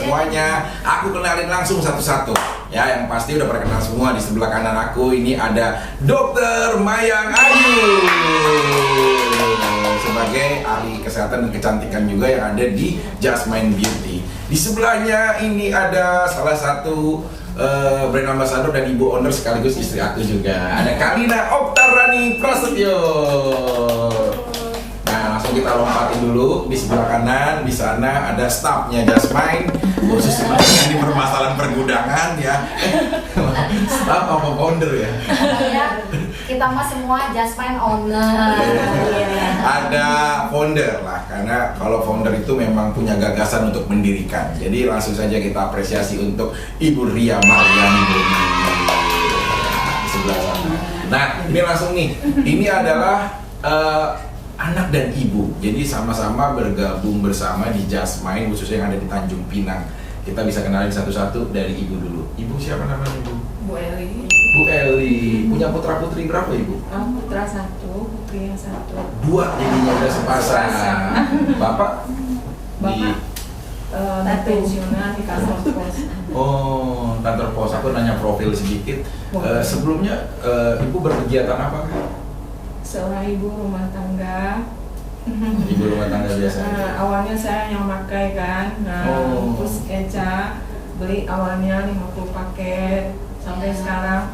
semuanya. Aku kenalin langsung satu-satu. Ya, yang pasti udah pada kenal semua. Di sebelah kanan aku ini ada Dr. Mayang Ayu sebagai ahli kesehatan dan kecantikan juga yang ada di Jasmine Beauty. Di sebelahnya ini ada salah satu brand ambassador dan ibu owner sekaligus istri aku juga. Ada Kalina Oktarani Prasetyo. Nah, langsung kita lompatin dulu di sebelah kanan. Di sana ada staffnya Jasmine, khusus menangani permasalahan pergudangan ya. Staff apa founder ya? Ya, kita mah semua Jasmine owner. Ada founder lah, karena kalau founder itu memang punya gagasan untuk mendirikan. Jadi langsung saja kita apresiasi untuk Ibu Ria Mariani di sebelah sana. Nah, ini langsung nih. Ini adalah anak dan ibu, jadi sama-sama bergabung bersama di Jasmine, khususnya yang ada di Tanjung Pinang. Kita bisa kenalin satu-satu dari ibu dulu. Ibu siapa namanya ibu? Bu Eli. Bu Eli. Punya putra putri berapa ibu? Putra satu, putri yang satu. Dua jadinya udah sepasang. Bapak? Di pensiunan di kantor pos. Oh, kantor pos. Aku nanya profil sedikit. Sebelumnya ibu berkegiatan apa? Seorang ibu rumah tangga. Ibu rumah tangga biasa. Awalnya saya yang pakai kan. Terus Eca beli awalnya 50 paket sampai sekarang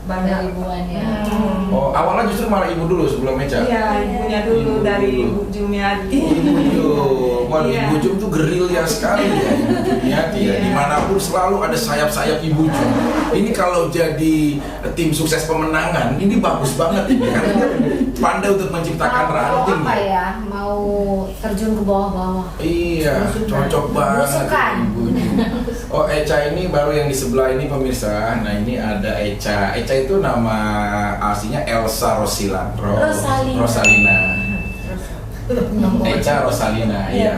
banyak ribuan ya. Oh, awalnya justru malah ibu dulu sebelum Eca. Iya, ibunya dulu dari Ibu Jumiati. Ibu Jum. Wah, Ibu Jum tuh gerilya sekali ya, Ibu Jumiati ya. Dimanapun selalu ada sayap-sayap Ibu Jum. Ini kalau jadi tim sukses pemenangan, ini bagus banget ini karena dia pandai untuk menciptakan ranting. Apa ya? Mau terjun ke bawah-bawah. Iya, cocok banget Busukan. Ibu Jum. Oh, Eca ini baru yang di sebelah ini pemirsa. Nah, ini ada Eca. Eca itu nama aslinya Elsa Rosalina. Eca Rosalina, iya.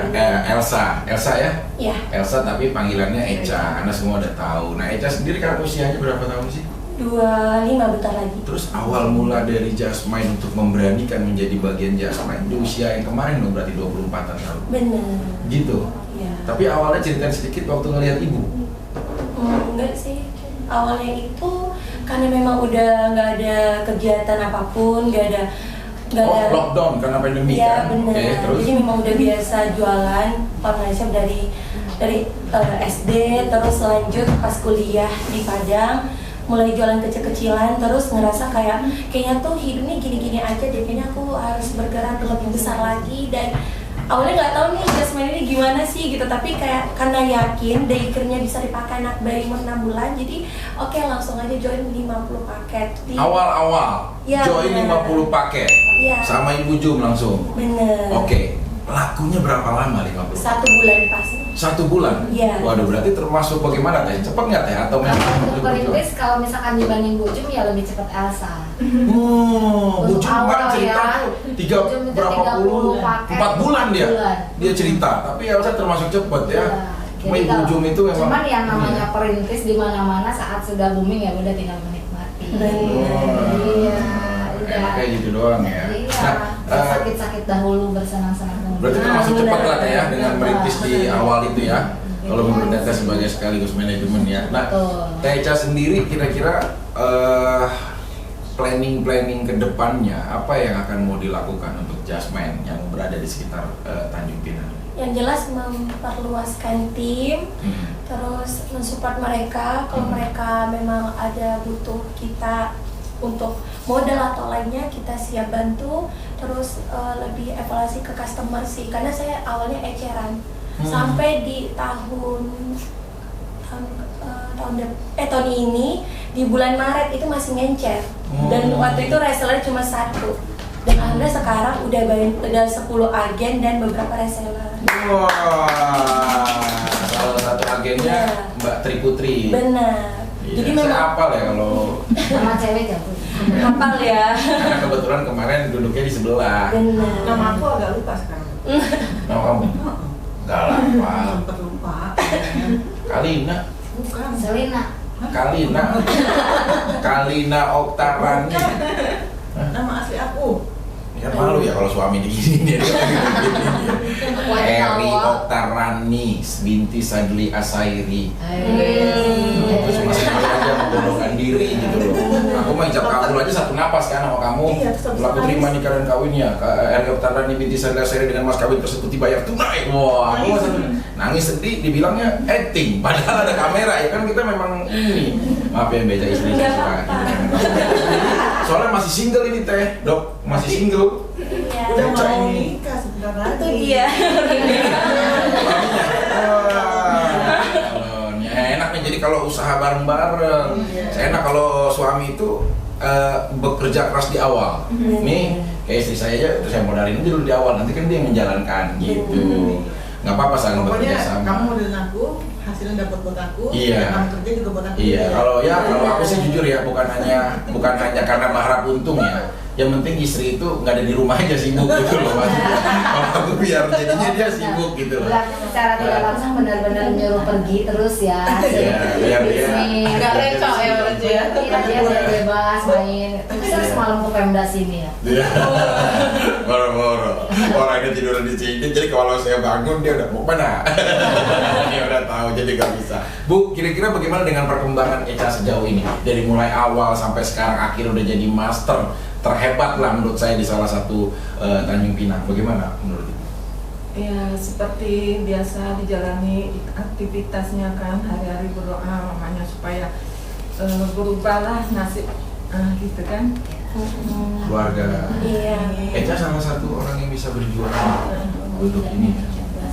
Elsa ya? Iya. Elsa tapi panggilannya Eca, karena semua udah tahu. Nah, Eca sendiri kan usianya berapa tahun sih? 25 bentar lagi. Terus awal mula dari Jasmine untuk memberanikan menjadi bagian Jasmine di usia yang kemarin dong, berarti 24 tahun. Bener. Gitu. Iya. Tapi awalnya ceritain sedikit waktu ngelihat ibu. Enggak sih. Awalnya itu karena memang udah nggak ada kegiatan apapun, nggak ada. Lockdown karena pandemi ya, kan. Bener. Oke, terus. Jadi memang udah biasa jualan online shop dari SD, terus lanjut pas kuliah di Padang, mulai jualan kecil-kecilan, terus ngerasa kayaknya tuh hidupnya gini-gini aja deh, kayaknya aku harus bergerak lebih besar lagi. Dan awalnya nggak tahu nih Jasmine ini gimana sih gitu, tapi karena yakin daycare-nya bisa dipakai anak bayi umur 6 bulan, jadi oke, langsung aja join 50 paket. Awal-awal Ya, join bener. 50 paket Ya. sama Ibu Jum langsung. Bener. Oke, lakunya berapa lama 50? 1 bulan pas. 1 bulan? Iya. Waduh, berarti termasuk bagaimana teh? Cepet nggak teh? Atau memang Untuk perintis kalau misalkan dibanding Bu Jum ya lebih cepat Elsa. Bu Untuk Jum kan awal cerita ya. tuh Bu Jum itu 30 paket. 4 bulan dia. 4 bulan. Dia cerita, tapi Elsa termasuk cepet ya. Iya. Cuma Jadi Ibu kalau- Jum itu memang Cuman yang namanya perintis di mana-mana saat sudah booming ya udah tinggal menikmati. Iya. Enak kayak gitu doang ya. Iya. Sakit-sakit dahulu, bersenang-senang kemudian. Berarti termasuk Nah, cepat benar. lah ya dengan merintis di awal itu ya. Kalau menurut Teh sebagai sekaligus manajemen ya. Nah, Betul. Teh Eca sendiri kira-kira planning ke depannya apa yang akan mau dilakukan untuk Jasmine yang berada di sekitar Tanjung Pinang? Yang jelas memperluaskan tim, terus mensupport mereka kalau mereka memang ada butuh kita untuk modal atau lainnya, kita siap bantu. Terus lebih evaluasi ke customer sih, karena saya awalnya eceran sampai di tahun ini di bulan Maret itu masih ngencer, dan waktu itu reseller cuma 1, dan alhamdulillah sekarang udah 10 agen dan beberapa reseller. Wah, salah satu agennya Mbak Tri Putri. Benar. Iya, Jadi saya memang hafal ya kalau Sama cewek jago. hafal ya. karena kebetulan kemarin duduknya di sebelah. Benar. Nama aku agak lupa sekarang. Nama kamu? Gak hafal. Sempat lupa. Kalina. Bukan. Selina. Kalina Oktarani. Nama asli aku. Ini kan malu ya kalau suami digini dia. Eri Oktarani binti Sadli Asairi. Itu cuma sekali aja membodohkan diri gitu loh. Aku mah ijab kabul aja satu napas kan sama kamu. Laku terima nikah dan kawinnya. Eri Oktarani binti Sadli Asairi dengan mas kawin tersebut dibayar tunai. Wah, aku masa nangis sedih dibilangnya acting. Padahal ada kamera ya kan, kita memang ini. Maaf ya beca istri saya suka. Soalnya masih single ini teh, Dok, masih single. Udah Eca mau ini. nikah sebentar lagi. Itu dia. Enak nih, jadi kalau usaha bareng-bareng. Saya enak kalau suami itu bekerja keras di awal. Nih, kayak istri saya aja, terus saya modalin aja dulu di awal. Nanti kan dia yang menjalankan gitu. Nggak apa-apa saling Pokoknya bekerja sama. kamu modalin aku, hasilnya dapat buat aku. Iya. Kamu kerja juga buat aku. Iya, kalau aku sih jujur ya, bukan hanya karena berharap untung ya. Yang penting istri itu nggak ada di rumah aja sibuk gitu loh mas. Kalau aku biar jadinya dia sibuk gitu loh. Berarti secara tidak langsung benar-benar nyuruh pergi terus ya. Iya, biar dia Nggak recok ya berarti ya. Iya, dia biar bebas main. Terus semalam ke Pemda sini ya. Iya. Boro-boro. Orangnya tidur di sini, jadi kalau saya bangun dia udah mau mana? Dia udah tahu, jadi nggak bisa. Bu, kira-kira bagaimana dengan perkembangan Eca sejauh ini? Dari mulai awal sampai sekarang akhir udah jadi master terhebat lah menurut saya di salah satu Tanjung Pinang. Bagaimana menurut Ibu? Ya seperti biasa dijalani aktivitasnya kan, hari-hari berdoa mamanya supaya berubahlah nasib gitu kan. Keluarga. Iya. Eca salah satu orang yang bisa berjuang untuk ini.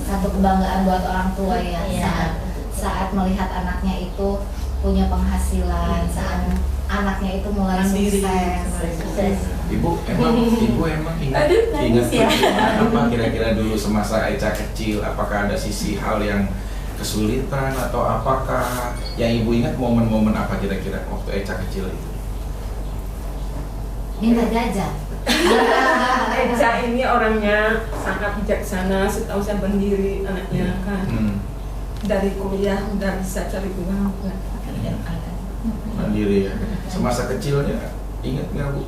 Satu kebanggaan buat orang tua ya, saat melihat anaknya itu punya penghasilan, saat anaknya itu mulai Mandiri. sukses. Ibu emang ingat Aduh, nangis ya. apa kira-kira dulu semasa Eca kecil, apakah ada sisi hal yang kesulitan atau apakah yang Ibu ingat momen-momen apa kira-kira waktu Eca kecil itu? Minta jajan. Eca ini orangnya sangat bijaksana, setahu saya pendiri anaknya kan. Dari kuliah udah bisa cari uang. Mandiri ya. Semasa kecilnya ingat nggak Bu,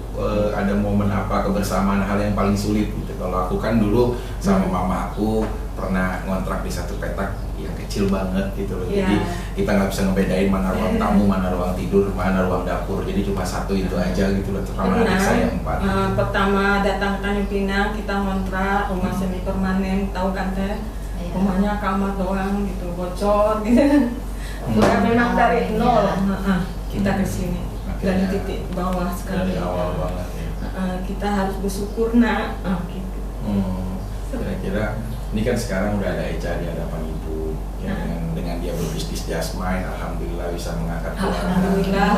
ada momen apa kebersamaan hal yang paling sulit gitu? Kalau aku kan dulu sama mama aku pernah ngontrak di satu petak yang kecil banget gitu loh. Jadi kita nggak bisa ngebedain mana ruang tamu, mana ruang tidur, mana ruang dapur. Jadi cuma satu itu aja gitu loh. Terutama adik saya 4. Pertama datang ke Tanjung Pinang kita ngontrak rumah semi permanen, tahu kan teh? Rumahnya kamar doang gitu, bocor gitu. Udah memang dari nol kita ke sini dari titik bawah sekali. Dari awal banget ya. Kita harus bersyukur nak. Gitu. Kira-kira ini kan sekarang udah ada Eca di hadapan Ibu ya, dengan dia berbisnis jasmine, alhamdulillah bisa mengangkat keluarga. Alhamdulillah.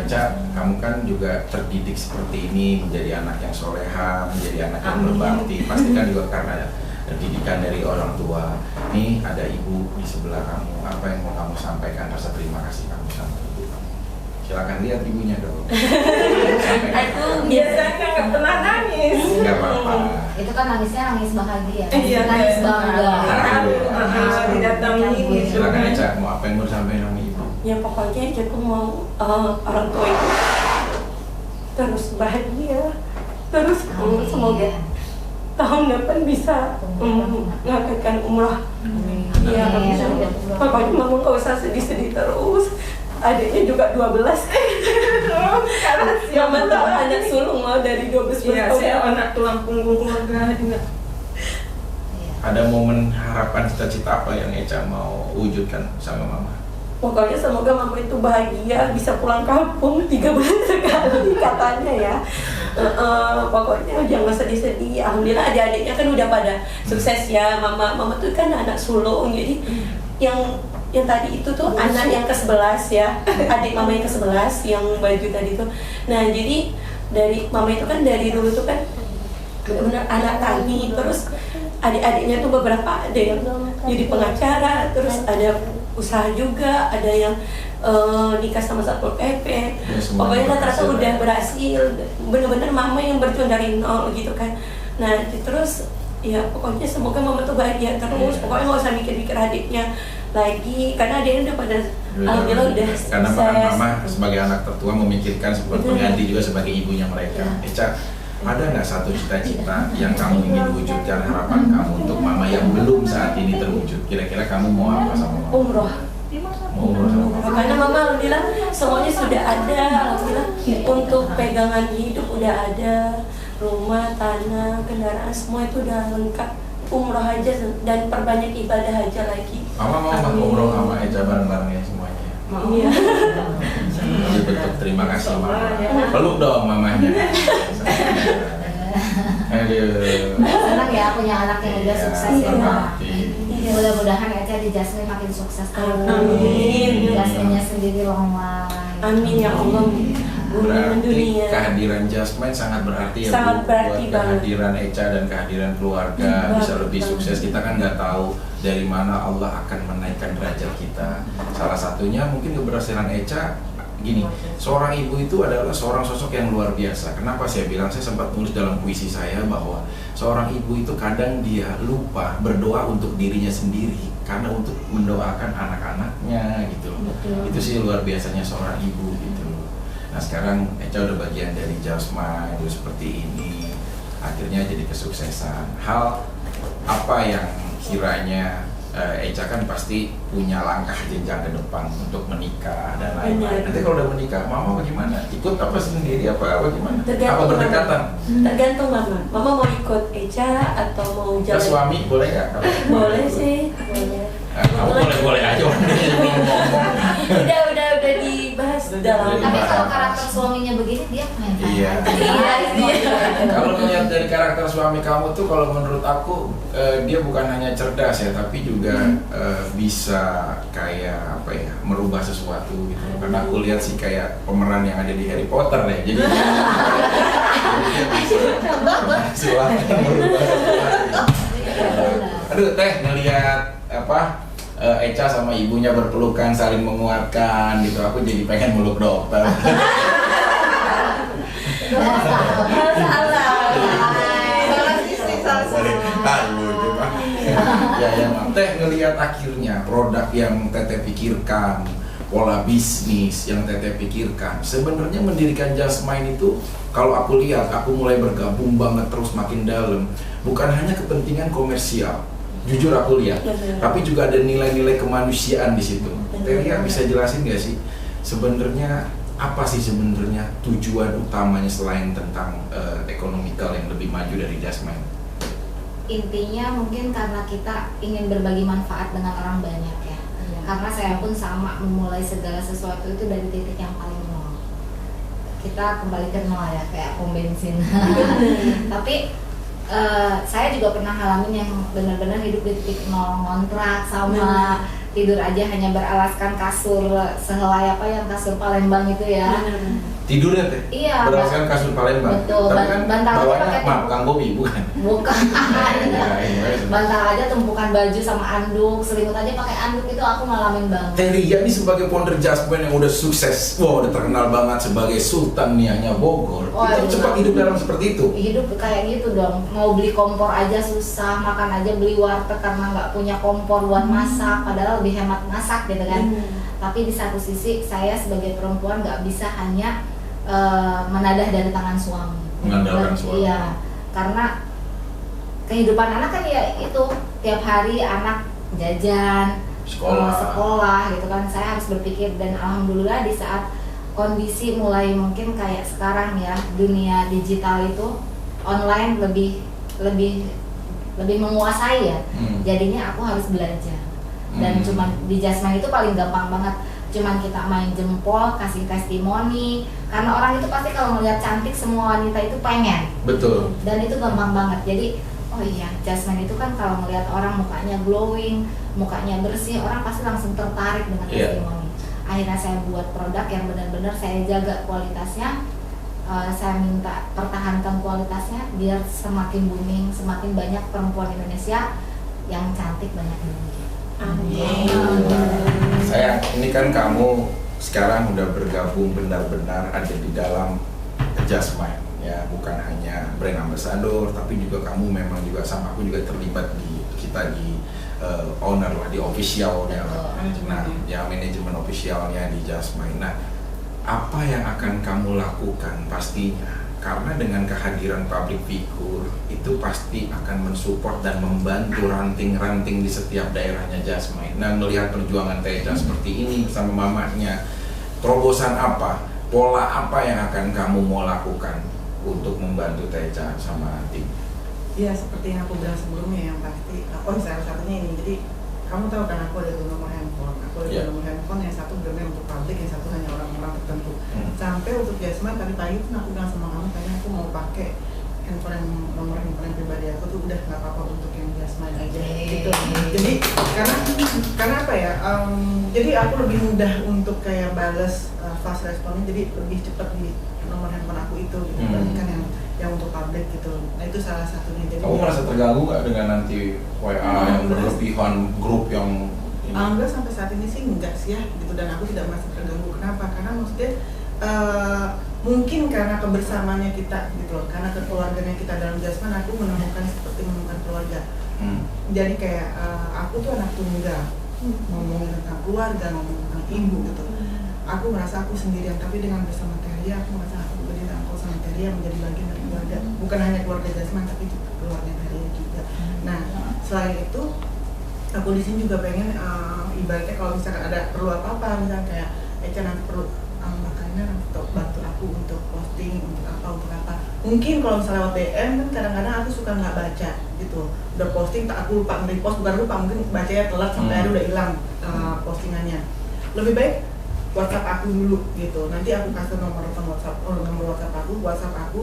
Eca, kamu kan juga terdidik seperti ini menjadi anak yang soleha, menjadi anak yang Amin. berbakti. Pasti kan juga karena didikan dari orang tua. Nih ada Ibu di sebelah kamu, apa yang mau kamu sampaikan, rasa terima kasih kamu sama Ibu kamu? Silakan lihat ibunya dong. Aduh, Biasanya nggak pernah nangis. Nggak apa-apa. Itu kan nangisnya nangis bahagia, Iya, nangis bangga. Didatangi. Silakan Eca, mau apa yang mau disampaikan sama Ibu? Ya pokoknya aku mau orang tua itu terus bahagia, terus semoga tahun depan bisa mengadakan umrah. Iya, pokoknya mama nggak usah sedih-sedih terus. Adiknya juga 12. Karena mama tahu anak sulung mau dari 12 Iya, tahun. saya anak tulang punggung keluarga juga. Ada momen harapan cita-cita apa yang Eca mau wujudkan sama Mama? Pokoknya semoga mama itu bahagia, bisa pulang kampung 3 bulan sekali katanya ya. Pokoknya jangan sedih-sedih. Alhamdulillah adik-adiknya kan udah pada sukses ya. Mama tuh kan anak sulung, jadi yang tadi itu tuh anak yang ke-11 ya, adik mama yang ke-11 yang baju tadi tuh. Nah jadi dari mama itu kan dari dulu tuh kan benar-benar anak tani, terus adik-adiknya tuh beberapa ada yang jadi pengacara, terus ada usaha juga, ada yang nikah sama Satpol PP. Ya, Pokoknya rata-rata berhasil, udah ya. berhasil, bener-bener mama yang berjuang dari nol gitu kan. Nah terus ya pokoknya semoga mama tuh bahagia terus, pokoknya nggak usah mikir-mikir adiknya lagi, karena adiknya udah pada alhamdulillah udah karena sukses. Mama sebagai anak tertua memikirkan sebuah pengganti juga sebagai ibunya mereka. Eca, ada nggak satu cita-cita yang kamu ingin wujudkan, harapan kamu untuk mama yang belum saat ini terwujud? Kira-kira kamu mau apa sama mama? Umroh. Mau umroh sama mama? Karena mama alhamdulillah semuanya sudah ada, alhamdulillah untuk pegangan hidup udah ada, rumah, tanah, kendaraan semua itu udah lengkap. Umroh aja dan perbanyak ibadah aja lagi. Mama mau umroh sama Eca bareng-bareng ya semuanya. Iya. Jadi bentuk terima kasih mama. Peluk dong mamanya. Aduh. Senang ya punya anak yang udah sukses ya. berbakti. Mudah-mudahan Eca di Jasmine makin sukses terus. Amin. Jasmine-nya sendiri long life. Amin ya Allah. Bumi Berarti dunia. kehadiran Jasmine sangat berarti ya Sangat Bu, berarti buat banget. kehadiran Eca dan kehadiran keluarga bisa lebih sukses. Kita kan nggak tahu dari mana Allah akan menaikkan derajat kita. Salah satunya mungkin keberhasilan Eca gini, seorang ibu itu adalah seorang sosok yang luar biasa. Kenapa saya bilang, saya sempat nulis dalam puisi saya bahwa seorang ibu itu kadang dia lupa berdoa untuk dirinya sendiri karena untuk mendoakan anak-anaknya gitu loh. Itu sih luar biasanya seorang ibu gitu loh. Nah sekarang Eca udah bagian dari Jasmine udah seperti ini, akhirnya jadi kesuksesan. Hal apa yang kiranya Eca kan pasti punya langkah jenjang ke depan untuk menikah dan lain-lain. Nanti kalau udah menikah, mama bagaimana? Ikut apa sendiri apa gimana? Apa berdekatan? Tergantung mama. Mama mau ikut Eca atau mau Ke jalan? suami boleh nggak? Boleh sih, boleh. Kamu boleh aja orang dia belum ngomong. Udah dibahas dalam. Tapi kalau karakter suaminya begini dia main Iya. Kalau melihat dari karakter suami kamu tuh, kalau menurut aku dia bukan hanya cerdas ya, tapi juga bisa kayak apa ya, merubah sesuatu gitu. Karena aku lihat sih kayak pemeran yang ada di Harry Potter ya. Jadi dia bisa merubah sesuatu. Aduh teh, ngelihat apa Eca sama ibunya berpelukan saling menguatkan gitu, aku jadi pengen meluk dokter. Ya Mam. Teh ngelihat akhirnya produk yang Teteh pikirkan, pola bisnis yang Teteh pikirkan, sebenarnya mendirikan Jasmine itu kalau aku lihat, aku mulai bergabung banget terus makin dalam, bukan hanya kepentingan komersial. Jujur aku lihat, tapi juga ada nilai-nilai kemanusiaan di situ. Teria bisa jelasin nggak sih sebenarnya apa sih sebenarnya tujuan utamanya selain tentang ekonomikal yang lebih maju dari Jasmine? Intinya mungkin karena kita ingin berbagi manfaat dengan orang banyak ya. Karena saya pun sama memulai segala sesuatu itu dari titik yang paling nol. Kita kembali ke nol ya, kayak pom bensin. Tapi saya juga pernah ngalamin yang benar-benar hidup di titik nol, ngontrak sama tidur aja hanya beralaskan kasur sehelai apa yang kasur Palembang itu ya. Tidurnya teh? Iya. Beralaskan kasur Palembang. Betul. Tapi kan Bantal aja bawahnya pakai maaf Kang Bobi bukan? Bukan. Iya. Bantal aja tumpukan baju sama anduk, selimut aja pakai anduk, itu aku ngalamin banget. Teria ini sebagai founder Jasmine yang udah sukses, wow, udah terkenal banget sebagai Sultan Niahnya Bogor. Oh, Kita iya. cepat hidup dalam seperti itu. Hidup kayak gitu dong, mau beli kompor aja susah, makan aja beli warteg karena nggak punya kompor buat masak, padahal lebih hemat masak gitu kan. Tapi di satu sisi saya sebagai perempuan nggak bisa hanya menadah dari tangan suami. Mengandalkan suami. Iya, karena kehidupan anak kan ya itu tiap hari anak jajan, sekolah gitu kan. Saya harus berpikir, dan alhamdulillah di saat kondisi mulai mungkin kayak sekarang ya, dunia digital itu online lebih menguasai ya. Jadinya aku harus belajar. Dan cuman di Jasmine itu paling gampang banget. Cuman kita main jempol, kasih testimoni. Karena orang itu pasti kalau melihat cantik, semua wanita itu pengen. Betul. Dan itu gampang banget. Jadi, oh iya, Jasmine itu kan kalau melihat orang mukanya glowing, mukanya bersih, orang pasti langsung tertarik dengan testimoni. Akhirnya saya buat produk yang benar-benar saya jaga kualitasnya. Saya minta pertahankan kualitasnya biar semakin booming, semakin banyak perempuan Indonesia yang cantik banyak dunia. Sayang, ini kan kamu sekarang udah bergabung benar-benar ada di dalam Jasmine ya, bukan hanya brand ambassador, tapi juga kamu memang juga sama aku juga terlibat di kita di owner lah, di officialnya lah. Nah, ya manajemen officialnya di Jasmine. Nah, apa yang akan kamu lakukan pastinya Karena dengan kehadiran public figure itu pasti akan mensupport dan membantu ranting-ranting di setiap daerahnya Jasmine. Nah, melihat perjuangan Teja seperti ini bersama mamanya, terobosan apa, pola apa yang akan kamu mau lakukan untuk membantu Teja sama tim? Iya, seperti yang aku bilang sebelumnya, yang pasti salah satunya ini. Jadi kamu tahu kan aku ada 2 nomor handphone. Aku ada 2 nomor handphone, yang satu benar untuk publik, yang satu hanya orang-orang tertentu. Sampai untuk Jasmine tadi pagi pun aku bilang sama kamu, kayaknya aku mau pakai nomor handphone yang pribadi aku tuh udah nggak apa-apa untuk yang Jasmine aja gitu. Jadi karena apa ya? Jadi aku lebih mudah untuk kayak bales fast responnya, jadi lebih cepat di nomor handphone aku itu gitu, dibandingkan yang untuk publik gitu. Nah itu salah satunya. Jadi kamu merasa terganggu nggak dengan nanti WA yang berlebihan, grup yang ini? Alhamdulillah sampai saat ini sih enggak sih ya gitu, dan aku tidak merasa terganggu. Kenapa? Karena maksudnya mungkin karena kebersamaannya kita gitu loh, karena kekeluargaan kita dalam Jasmine, aku menemukan seperti menemukan keluarga. Jadi kayak aku tuh anak tunggal, ngomongin tentang keluarga, ngomongin tentang ibu gitu. Aku merasa aku sendirian, tapi dengan bersama Teria aku merasa aku dirangkul sama Teria menjadi bagian dari keluarga. Bukan hanya keluarga Jasmine, tapi juga keluarga Teria juga. Nah, selain itu aku di sini juga pengen ibaratnya kalau misalkan ada perlu apa-apa, misalnya kayak Eca nanti perlu makanya untuk bantu aku untuk posting, untuk apa. Mungkin kalau misalnya lewat DM kan kadang-kadang aku suka nggak baca gitu. Udah posting tak aku lupa nge-repost, bukan lupa, mungkin bacanya telat sampai hari udah hilang postingannya. Lebih baik WhatsApp aku dulu gitu. Nanti aku kasih nomor WhatsApp aku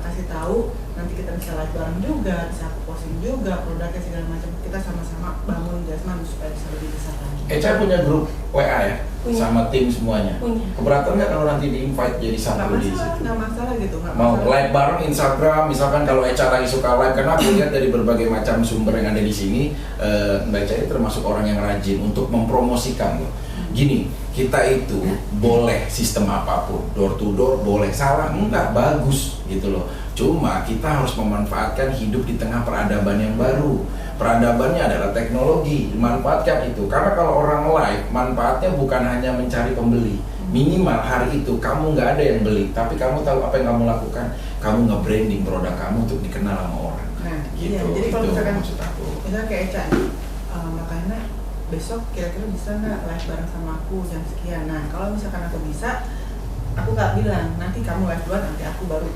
kasih tahu, nanti kita bisa live bareng juga, bisa aku posting juga produknya segala macam. Kita sama-sama bangun Jasmine supaya bisa lebih besar lagi. Eca punya grup WA ya? Punya. Sama tim semuanya? Punya. Keberatan nggak kalau nanti di-invite jadi satu di situ? Nggak masalah gitu. Mau live bareng Instagram, misalkan kalau Eca lagi suka live, karena aku lihat dari berbagai macam sumber yang ada di sini, Mbak Eca ini termasuk orang yang rajin untuk mempromosikan loh. Gini, kita itu boleh sistem apapun, door to door boleh, salah enggak, bagus gitu loh. Cuma kita harus memanfaatkan hidup di tengah peradaban yang baru. Peradabannya adalah teknologi, manfaatkan itu. Karena kalau orang live, manfaatnya bukan hanya mencari pembeli. Minimal hari itu kamu nggak ada yang beli, tapi kamu tahu apa yang kamu lakukan. Kamu nge-branding produk kamu untuk dikenal sama orang. Nah, gitu. iya. Jadi kalau Itu misalkan maksud aku. Misalnya kayak Eca nih, makanya besok kira-kira bisa nggak live bareng sama aku jam sekian. Nah, kalau misalkan aku bisa, aku nggak bilang nanti kamu live duluan, nanti aku baru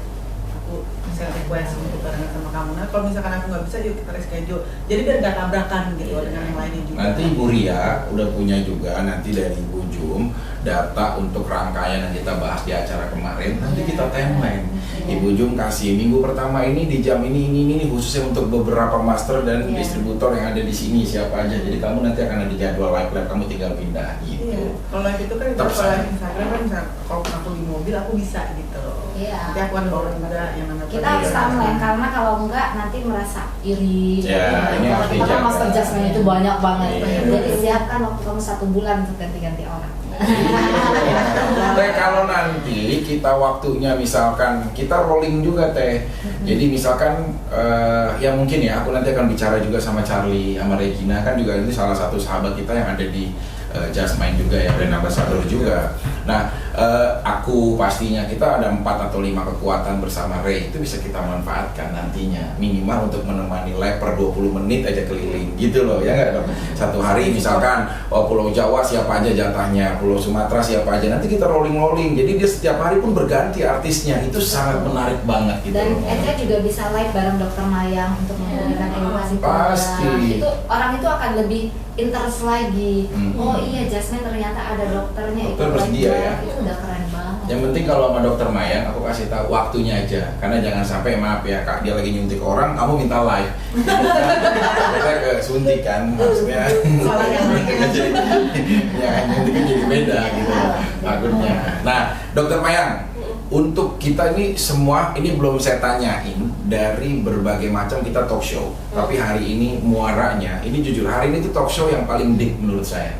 bisa request untuk barengan sama kamu. Nah, kalau misalkan aku nggak bisa, yuk kita reschedule. Jadi biar nggak tabrakan gitu dengan yang lainnya juga. Nanti Ibu Ria udah punya juga nanti dari Ibu Jum data untuk rangkaian yang kita bahas di acara kemarin. Nanti kita timeline. Ibu Jum kasih minggu pertama ini di jam ini khususnya untuk beberapa master dan distributor yang ada di sini siapa aja. Jadi kamu nanti akan ada jadwal live kamu tinggal pindah gitu. Iya. Kalau live itu kan kalau live Instagram kan bisa, kalau aku di mobil aku bisa gitu. Iya. Nanti aku ada orang juga yang namanya. Kita harus timeline, karena kalau enggak nanti merasa iri. Ya, ini harus kita kan dijaga. master Jasmine itu banyak banget. Iya. Jadi siapkan waktu kamu 1 bulan untuk ganti-ganti orang. Teh, kalau nanti kita waktunya misalkan kita rolling juga Teh. Jadi misalkan ya mungkin ya aku nanti akan bicara juga sama Charlie sama Regina, kan juga ini salah satu sahabat kita yang ada di Jasmine juga ya, dan ambassador juga. Nah, aku pastinya kita ada 4 atau 5 kekuatan bersama Ray, itu bisa kita manfaatkan nantinya minimal untuk menemani live per 20 menit aja keliling gitu loh, ya nggak dong? Satu hari misalkan Pulau Jawa siapa aja jatahnya, Pulau Sumatera siapa aja, nanti kita rolling, jadi dia setiap hari pun berganti artisnya, itu sangat menarik banget gitu. Dan loh. Eca juga bisa live bareng Dokter Mayang untuk memberikan edukasi Pasti. Itu orang itu akan lebih interest lagi. Oh iya, Jasmine ternyata ada dokternya, Dokter itu bersedia belajar. ya? Itu udah keren banget. Yang penting kalau sama Dokter Mayang aku kasih tahu waktunya aja, karena jangan sampai maaf ya Kak, dia lagi nyuntik orang, kamu minta live. Kita ke suntik kan, maksudnya. Ya nyuntiknya jadi beda gitu takutnya. Nah, Dokter Mayang, untuk kita ini semua, ini belum saya tanyain dari berbagai macam kita talk show, tapi hari ini muaranya, ini jujur hari ini tuh talk show yang paling deep menurut saya,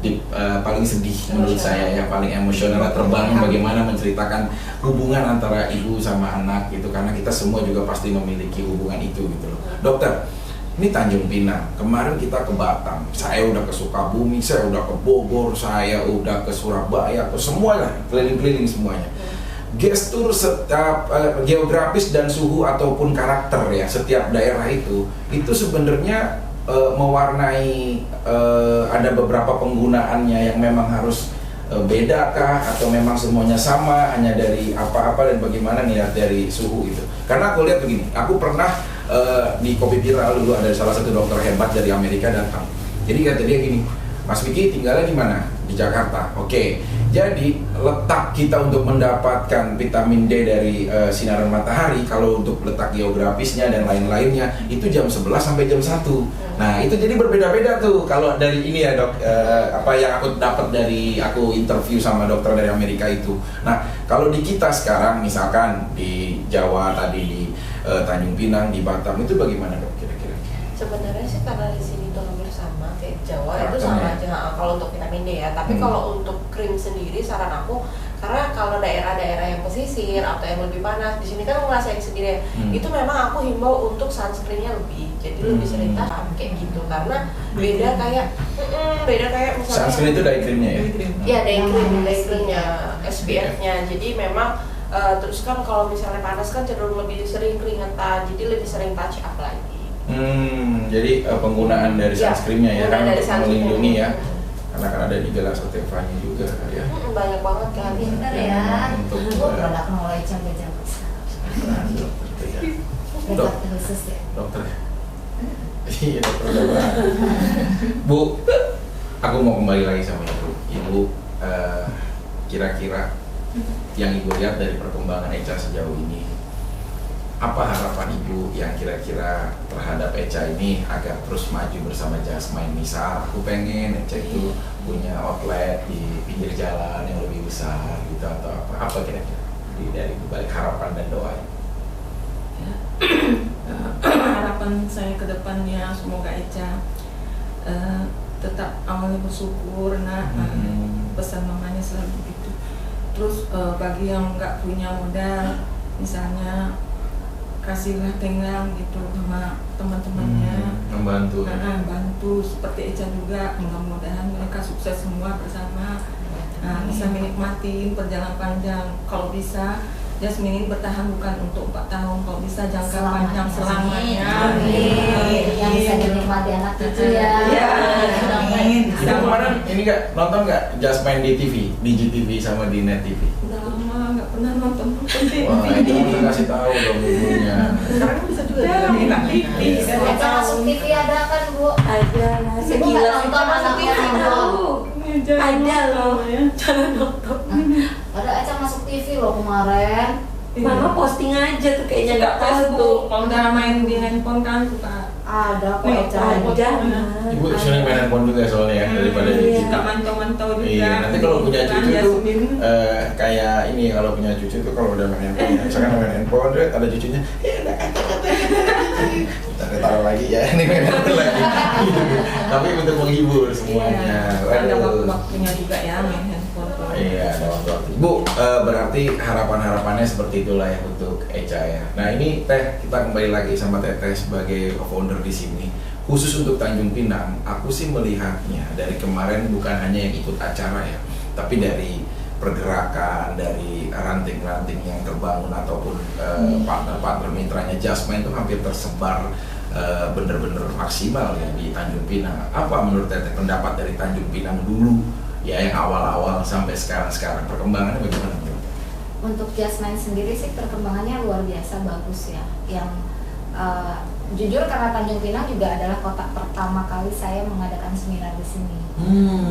deep, paling sedih menurut saya, yang paling emosional, terbangun bagaimana menceritakan hubungan antara ibu sama anak gitu, karena kita semua juga pasti memiliki hubungan itu gitu loh. Dokter, ini Tanjung Pinang, kemarin kita ke Batam, saya udah ke Sukabumi, saya udah ke Bogor, saya udah ke Surabaya, ke semuanya, keliling-keliling semuanya. gestur setiap geografis dan suhu ataupun karakter ya setiap daerah itu sebenarnya mewarnai ada beberapa penggunaannya yang memang harus beda kah atau memang semuanya sama hanya dari apa-apa dan bagaimana niat dari suhu itu. Karena aku lihat begini, aku pernah di Kopi Viral dulu ada salah satu dokter hebat dari Amerika datang. Jadi kata dia gini, Mas Vicky tinggalnya di mana? Di Jakarta. Oke. Jadi letak kita untuk mendapatkan vitamin D dari sinaran matahari, kalau untuk letak geografisnya dan lain-lainnya itu jam 11 sampai jam 1. Nah itu jadi berbeda-beda tuh kalau dari ini ya dok, apa yang aku dapat dari aku interview sama dokter dari Amerika itu. Nah kalau di kita sekarang misalkan di Jawa tadi di Tanjung Pinang, di Batam itu bagaimana dok kira-kira? Sebenarnya sih karena di sini tuh hampir sama kayak Jawa itu Karakternya. sama aja kalau untuk vitamin D ya. Tapi kalau untuk krim sendiri saran aku, karena kalau daerah-daerah yang pesisir atau yang lebih panas di sini kan ngerasain sendiri ya, itu memang aku himbau untuk sunscreennya lebih, jadi lebih sering kayak gitu karena beda kayak misalnya Sunscreen itu day creamnya ya? ya day creamnya SPF-nya. Jadi memang terus kan kalau misalnya panas kan cenderung lebih sering keringetan, jadi lebih sering touch up lagi. Jadi penggunaan dari Ya, sunscreennya ya kan penggunaan dari untuk sunscreen. melindungi ya, karena kan ada di gelas Otevanya juga ya. Banyak banget kan. Pinter ya. Untuk Gue produk mulai jago-jago sekarang. dokter ya. Hebat khusus ya. Dokter ya. Iya dokter udah banget. Bu, aku mau kembali lagi sama ibu. Ibu kira-kira yang ibu lihat dari perkembangan Echa sejauh ini, apa harapan ibu yang kira-kira terhadap Echa ini agar terus maju bersama Jasmine? Misal aku pengen Echa itu punya outlet di pinggir jalan yang lebih besar gitu atau apa kira-kira dari balik harapan dan doa. Harapan saya ke depannya semoga Echa tetap awalnya bersyukur, pesan mamanya selalu begitu. Terus bagi yang nggak punya modal, misalnya kasihlah tenggang gitu sama teman-temannya, Membantu. bantu seperti Echa juga. Mudah-mudahan mereka sukses semua bersama, bisa menikmati perjalanan panjang. Kalau bisa Jasmine ini bertahan bukan untuk 4 tahun, kalau bisa jangka panjang selamanya. Amin. Yang bisa dinikmati anak cucu ya. Iya. Amin. Ibu kemarin ini nggak nonton nggak Jasmine di TV, di GTV sama di Net TV? Udah lama nggak pernah nonton TV. Wah itu harus kasih tahu dong ibunya. Sekarang bisa juga Ya, di enak TV. Echa masuk TV ada kan Bu? Ada lah, Ibu nggak sekilas nonton anaknya tahu. Ada loh, jangan nonton. Ada Echa masuk TV loh kemarin. Mama posting aja tuh kayaknya Nggak nggak tahu tuh. Facebook, kalau udah main di handphone kan suka Ada kok Nih, Echa. Ada. Ibu sering main handphone juga soalnya ya daripada di Iya. suka TV. mantau-mantau juga. Iya, nanti kalau punya cucu tuh Jasmine. kayak ini kalau punya cucu tuh kalau udah main handphone, misalkan main handphone, ada cucunya, ya udah kita taruh lagi ya, ini main handphone lagi. Tapi untuk menghibur semuanya. Iya, ada Waduh. waktu-waktunya juga ya main handphone tuh. Iya, ada waktu-waktu. Bu, berarti harapan-harapannya seperti itulah ya untuk Echa ya. Nah ini Teh, kita kembali lagi sama Teteh sebagai founder di sini. Khusus untuk Tanjung Pinang, aku sih melihatnya dari kemarin bukan hanya yang ikut acara ya, tapi dari pergerakan, dari ranting-ranting yang terbangun ataupun partner-partner mitranya Jasmine itu hampir tersebar bener-bener maksimal ya di Tanjung Pinang. Apa menurut Teteh pendapat dari Tanjung Pinang dulu ya yang awal-awal sampai sekarang perkembangannya bagaimana? Untuk Jasmine sendiri sih perkembangannya luar biasa bagus ya. Yang jujur karena Tanjung Pinang juga adalah kota pertama kali saya mengadakan seminar di sini.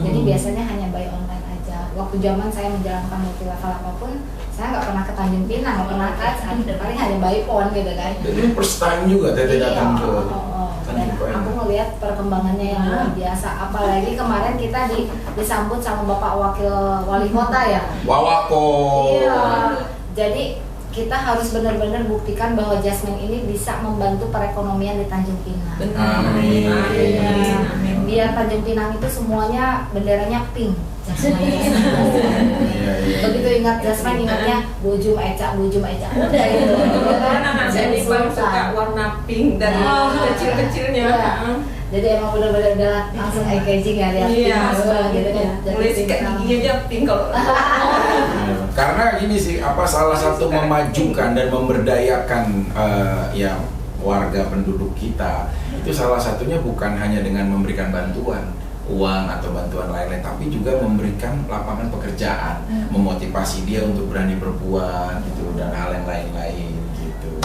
Jadi biasanya hanya by online aja. Waktu zaman saya menjalankan multi level apapun, saya nggak pernah ke Tanjung Pinang, nggak pernah ke paling hanya by phone gitu kan. Jadi first time juga Teteh datang ke Dan Tanjung Pinang. aku melihat perkembangannya yang luar biasa. Apalagi kemarin kita disambut sama Bapak Wakil Wali Kota ya. Wawako. Iya. Jadi kita harus benar-benar buktikan bahwa Jasmine ini bisa membantu perekonomian di Tanjung Pinang. Benar. Amin. Amin. Biar Tanjung Pinang itu semuanya benderanya pink. Jasmine. Iya. Begitu ingat Jasmine ingatnya Bujum Echa. Udah itu. Kan anak saya ini paling suka warna pink dari Nah. kecil-kecilnya. Iya. Jadi emang bener-bener udah langsung engaging ya lihat Iya, gitu kan. mulai sikat giginya aja pink kalau. Karena ini sih salah satu memajukan dan memberdayakan ya warga penduduk kita itu salah satunya bukan hanya dengan memberikan bantuan uang atau bantuan lain-lain, tapi juga memberikan lapangan pekerjaan, memotivasi dia untuk berani berbuat gitu dan hal yang lain-lain gitu.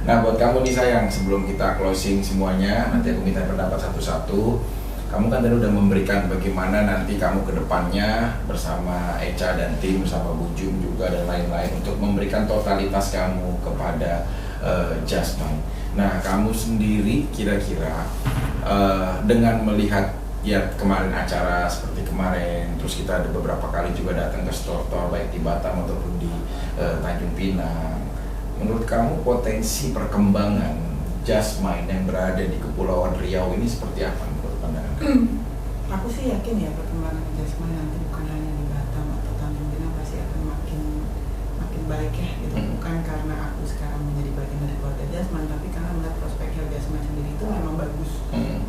Nah buat kamu nih sayang, sebelum kita closing semuanya, nanti aku minta pendapat satu-satu. Kamu kan tadi udah memberikan bagaimana nanti kamu ke depannya bersama Echa dan tim, bersama Bu Jum juga dan lain-lain untuk memberikan totalitas kamu kepada Just Mind. Nah kamu sendiri kira-kira dengan melihat ya kemarin acara seperti kemarin, terus kita ada beberapa kali juga datang ke store baik di Batam ataupun di Tanjung Pinang. Menurut kamu potensi perkembangan Just Mind yang berada di Kepulauan Riau ini seperti apa menurut pandangan? Aku sih yakin ya perkembangan Just Mind nanti bukan hanya di Batam atau Tanjung Pinang pasti akan makin baik ya gitu. Bukan karena aku sekarang menjadi bagian dari keluarga Just Mind, tapi karena melihat prospek Just Mind sendiri itu memang bagus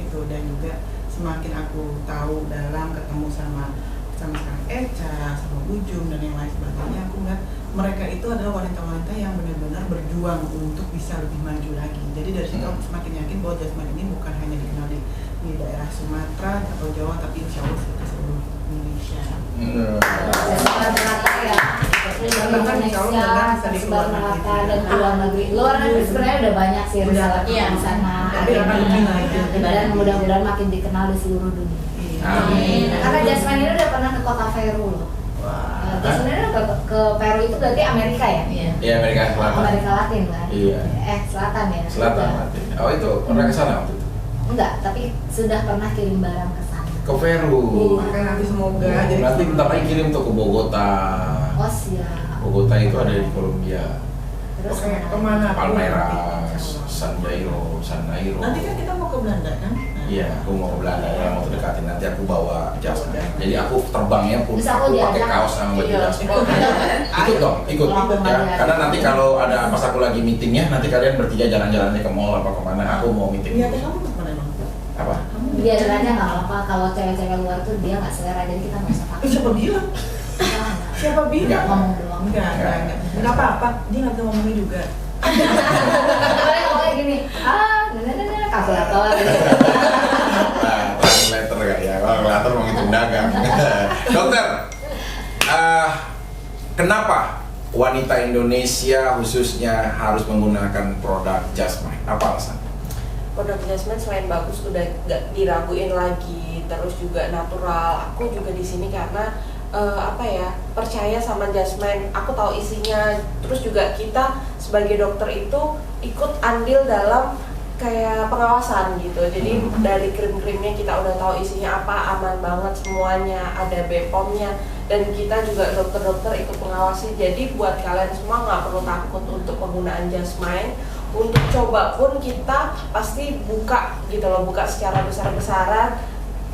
gitu, dan juga semakin aku tahu dalam ketemu sama sekarang Echa, sama Bu Jum dan yang lain sebagainya, aku melihat mereka itu adalah wanita-wanita yang benar-benar berjuang untuk bisa lebih maju lagi. Jadi dari situ aku semakin yakin bahwa Just Mind ini bukan hanya dikenal di daerah Sumatera atau Jawa, tapi insya Allah di seluruh Indonesia. Bahkan Indonesia tersebar merata dan luar negeri. Luar negeri sebenarnya udah banyak sih risalah di sana. Dan mudah-mudahan makin dikenal di seluruh dunia. Amin. Karena Just Mind ini udah pernah ke kota Peru loh. Just Mind udah ke Peru itu berarti Amerika ya? Iya, Amerika Selatan. Amerika Latin kan? Iya. Selatan ya? Selatan Latin. Oh itu pernah ke sana waktu itu? Enggak, tapi sudah pernah kirim barang ke sana. Ke Peru. Maka nanti semoga jadi Nanti bentar lagi kirim tuh ke Bogota. Oh siap. Bogota itu ada di Kolombia. Terus Oke, kemana? Palmeiras, San Jairo. Nanti kan kita mau ke Belanda kan? Iya, aku mau ke Belanda ya, mau terdekatin. Nanti aku bawa jas. Jadi aku terbangnya pun Bisa aku aku pakai diajak? kaos sama baju Iya. jas. Ikut dong, ikut. Ya, karena nanti kalau ada pas aku lagi meetingnya, nanti kalian bertiga jalan-jalannya ke mall apa kemana. Aku mau meeting. Iya, kamu mau kemana emang? Apa? Dia aja nggak apa-apa, kalau cewek-cewek luar tuh dia nggak selera, jadi kita nggak usah pakai. Siapa bilang? Siapa bilang? Ngomong doang. Enggak apa-apa. Dia nggak bisa ngomongin juga. Kalian ngomongnya gini, kalkulator. Nah, translator kali ya. Kalau translator mau ngitung dagang. Dokter, kenapa wanita Indonesia khususnya harus menggunakan produk Just Mind? Apa alasan? Produk Just Mind selain bagus udah gak diraguin lagi, terus juga natural. Aku juga di sini karena percaya sama Just Mind. Aku tahu isinya, terus juga kita sebagai dokter itu ikut andil dalam kayak pengawasan gitu. Jadi dari krim-krimnya kita udah tahu isinya apa, aman banget semuanya, ada BPOM-nya, dan kita juga dokter-dokter ikut pengawasi. Jadi buat kalian semua nggak perlu takut untuk penggunaan Just Mind. Untuk coba pun kita pasti buka gitu loh, buka secara besar-besaran.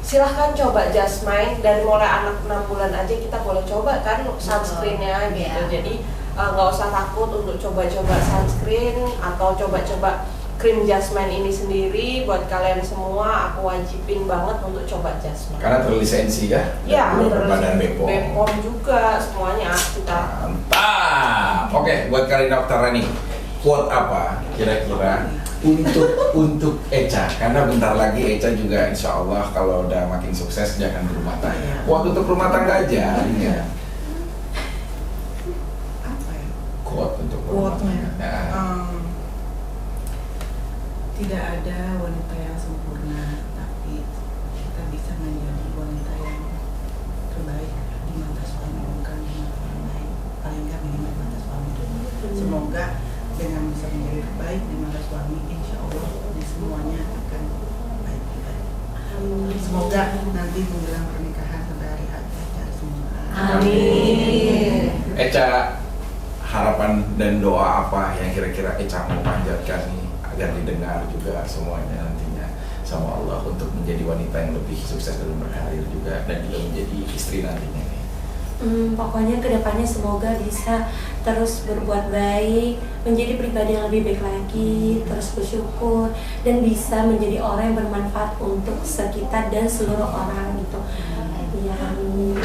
Silahkan coba Just Mind, dari mulai anak 6 bulan aja kita boleh coba kan sunscreennya gitu. Jadi nggak usah takut untuk coba-coba sunscreen atau coba-coba krim Just Mind ini sendiri. Buat kalian semua aku wajibin banget untuk coba Just Mind. Karena terlisensi ya? Ya, berbadan BPOM. BPOM juga semuanya kita. Mantap. Oke, buat kalian dokter nih, quote apa kira-kira untuk Echa, karena bentar lagi Echa juga insya Allah kalau udah makin sukses dia akan berumah tangga. Quote untuk rumah tangga aja, ya. Apa ya? Quote untuk rumah Quote-nya. tangga. Tidak ada wanita yang sempurna, tapi kita bisa menjadi wanita yang terbaik di mata suami, bukan di mata orang lain. Paling nggak di mata suami dulu. Semoga dengan bisa menjadi terbaik di mata suami, insya Allah di semuanya akan baik juga. Semoga nanti menjelang pernikahan sampai hari H lancar semua. Amin. Echa, harapan dan doa apa yang kira-kira Echa mau panjatkan nih agar didengar juga semuanya nantinya sama Allah untuk menjadi wanita yang lebih sukses dalam berkarir juga dan juga menjadi istri nantinya nih. Pokoknya kedepannya semoga bisa terus berbuat baik, menjadi pribadi yang lebih baik lagi, terus bersyukur, dan bisa menjadi orang yang bermanfaat untuk sekitar dan seluruh orang gitu. Ya, amin.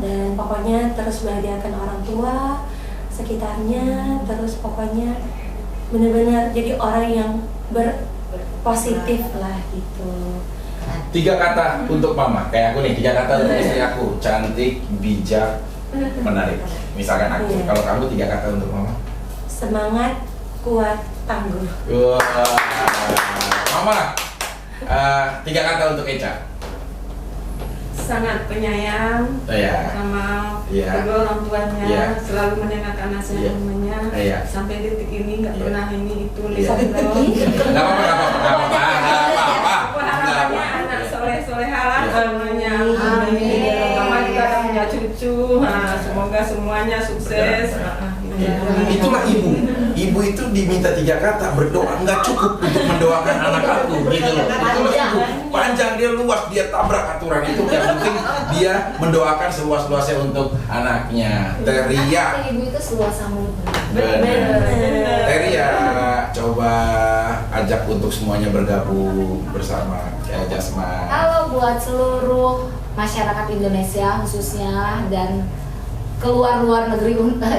Dan pokoknya terus bahagiakan orang tua, sekitarnya, terus pokoknya benar-benar jadi orang yang berpositif lah gitu. 3 kata untuk mama, kayak aku nih, 3 kata untuk istri aku, cantik, bijak, menarik. Misalkan aku, kalau kamu 3 kata untuk mama. Semangat, kuat, tangguh. Wah, mama, 3 kata untuk Echa. Sangat penyayang Iya. sama Iya. kedua orang tuanya, Iya. selalu mendengarkan nasihat mamanya. Iya. Sampai detik ini nggak Iya. pernah ini itu Iya. lihat Nggak apa-apa. harapannya anak soleh halah Iya. namanya. Amin. Mama juga akan punya cucu. Nah, semoga semuanya sukses. Itulah ibu. Ibu itu diminta 3 kata, berdoa nggak cukup untuk mendoakan anak aku, gitu loh. Itulah ibu. Panjang, dia luas, dia tabrak aturan itu. Yang penting dia mendoakan seluas-luasnya untuk anaknya. Teria. Ibu itu seluas mulut. Benar. Teria, coba ajak untuk semuanya bergabung bersama Jasman. Halo buat seluruh masyarakat Indonesia khususnya dan keluar negeri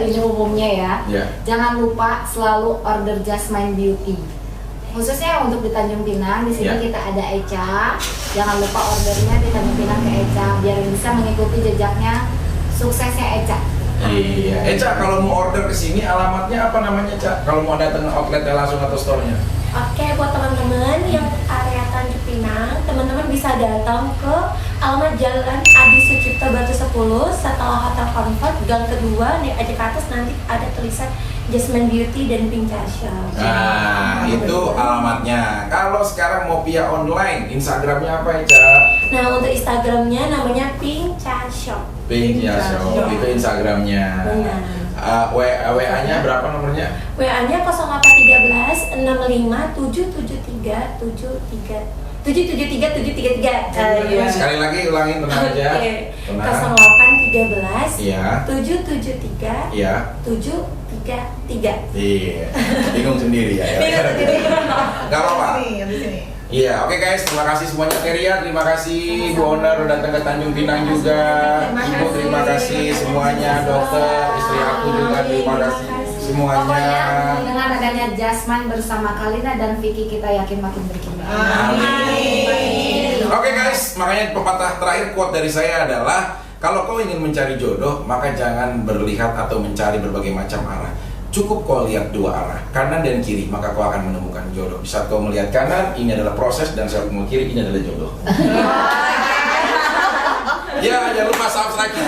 ini umumnya ya. Ya. Jangan lupa selalu order Jasmine Beauty. Khususnya untuk di Tanjung Pinang, di sini Ya. kita ada Echa. Jangan lupa ordernya di Tanjung Pinang ke Echa biar bisa mengikuti jejaknya suksesnya Echa. Iya. Echa, kalau mau order ke sini alamatnya apa namanya, Ca? Kalau mau datang ke outletnya langsung atau store-nya? Oke, buat teman-teman yang area Tanjung Pinang, teman-teman bisa datang ke alamat Jalan Adi Sucipto Batu 10 setelah Hotel Comfort, gang kedua, naik aja ke atas nanti ada tulisan Jasmine Beauty dan Pink Shop. Nah, itu alamatnya. Kalau sekarang mau via online, Instagramnya apa, Echa? Nah, untuk Instagramnya namanya Pink Shop. Pink Shop, itu Instagramnya. Benar. WA-nya berapa nomornya? WA-nya 0813 65 773 733. Sekali lagi ulangin, tenang aja. Oke. Tenang. 0813 Iya. 773 Iya. 733. Iya. Bingung sendiri ya. Gak apa-apa. Di sini. Iya, oke guys, terima kasih semuanya. Teria, terima kasih. Bu Owner udah datang ke Tanjung Pinang juga. Ibu, terima kasih semuanya. Dokter, istri aku juga terima kasih semuanya. Pokoknya dengan adanya Jasmine bersama Kalina dan Vicky kita yakin makin berkembang. Amin. Oke guys, makanya pepatah terakhir quote dari saya adalah kalau kau ingin mencari jodoh, maka jangan berlihat atau mencari berbagai macam arah. Cukup kau lihat 2 arah, kanan dan kiri, maka kau akan menemukan jodoh. Di saat kau melihat kanan, ini adalah proses, dan saat kau melihat kiri, ini adalah jodoh. Ya, jangan lupa subscribe kita